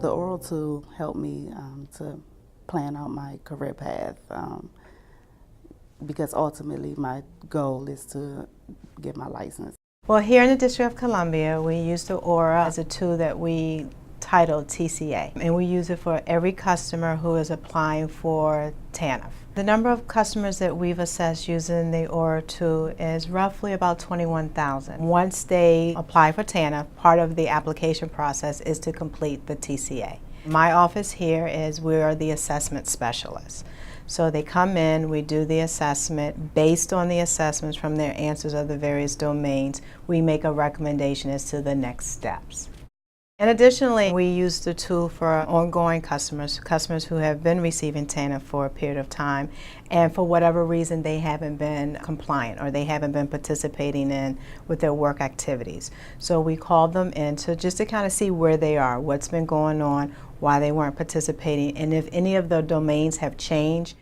The oral tool helped me to plan out my career path because ultimately my goal is to get my license. Well, here in the District of Columbia, we use the Aura as a tool that we titled TCA, and we use it for every customer who is applying for TANF. The number of customers that we've assessed using the Aura tool is roughly about 21,000. Once they apply for TANF, part of the application process is to complete the TCA. My office here is we are the assessment specialists. So they come in, we do the assessment. Based on the assessments from their answers of the various domains, we make a recommendation as to the next steps. And additionally, we use the tool for ongoing customers who have been receiving TANF for a period of time, and for whatever reason they haven't been compliant or they haven't been participating in with their work activities. So we call them in just to kind of see where they are, what's been going on, why they weren't participating, and if any of the domains have changed.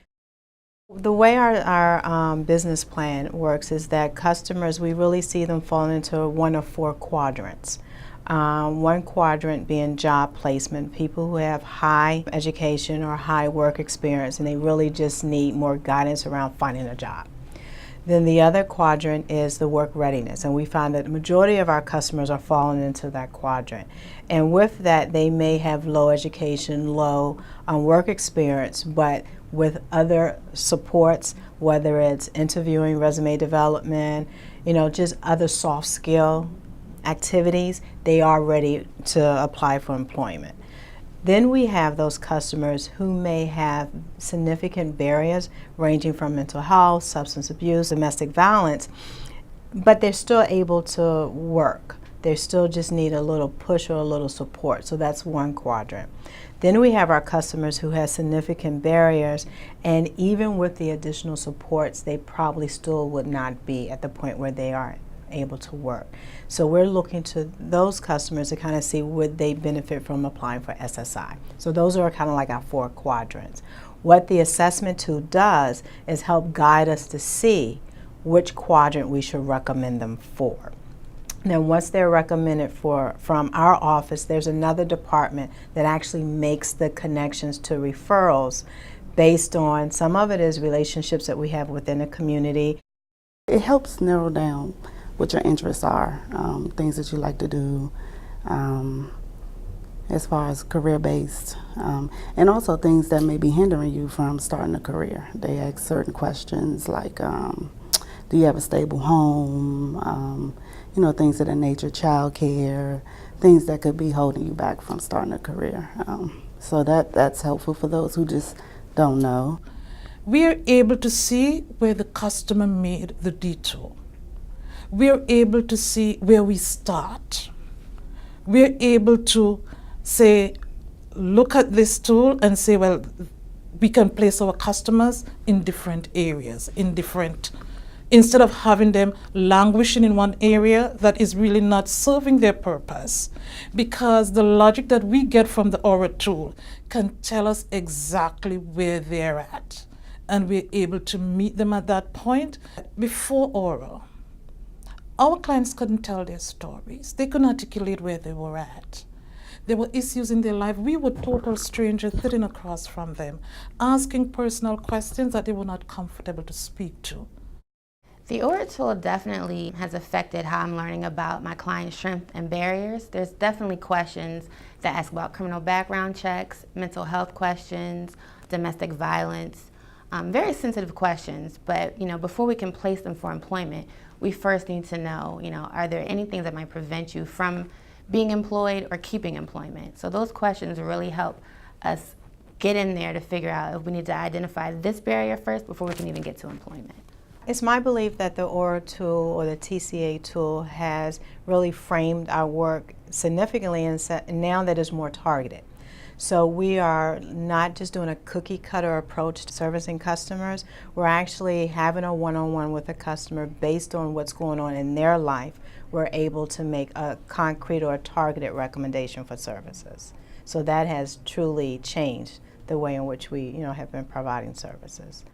The way our business plan works is that customers, we really see them fall into one of four quadrants. One quadrant being job placement, people who have high education or high work experience and they really just need more guidance around finding a job. Then the other quadrant is the work readiness, and we find that the majority of our customers are falling into that quadrant. And with that, they may have low education, low work experience, but with other supports, whether it's interviewing, resume development, just other soft skill activities, they are ready to apply for employment. Then we have those customers who may have significant barriers ranging from mental health, substance abuse, domestic violence, but they're still able to work. They still just need a little push or a little support. So that's one quadrant. Then we have our customers who have significant barriers, and even with the additional supports, they probably still would not be at the point where they are able to work. So we're looking to those customers to kind of see would they benefit from applying for SSI. So those are kind of like our four quadrants. What the assessment tool does is help guide us to see which quadrant we should recommend them for. Now once they're recommended from our office, there's another department that actually makes the connections to referrals based on, some of it is relationships that we have within the community. It helps narrow down what your interests are, things that you like to do as far as career-based, and also things that may be hindering you from starting a career. They ask certain questions like, do you have a stable home, things of that nature, child care, things that could be holding you back from starting a career. So that's helpful for those who just don't know. We are able to see where the customer made the detour. We're able to see where we start. We're able to say, look at this tool and say, well, we can place our customers in different areas, instead of having them languishing in one area that is really not serving their purpose. Because the logic that we get from the Aura tool can tell us exactly where they're at. And we're able to meet them at that point. Before Aura, our clients couldn't tell their stories. They couldn't articulate where they were at. There were issues in their life. We were total strangers sitting across from them, asking personal questions that they were not comfortable to speak to. The Aura tool definitely has affected how I'm learning about my client's strengths and barriers. There's definitely questions that ask about criminal background checks, mental health questions, domestic violence, very sensitive questions, but before we can place them for employment, we first need to know, are there any things that might prevent you from being employed or keeping employment? So those questions really help us get in there to figure out if we need to identify this barrier first before we can even get to employment. It's my belief that the Aura tool or the TCA tool has really framed our work significantly, and now that it's more targeted. So we are not just doing a cookie cutter approach to servicing customers. We're actually having a one-on-one with a customer based on what's going on in their life. We're able to make a concrete or a targeted recommendation for services. So that has truly changed the way in which we have been providing services.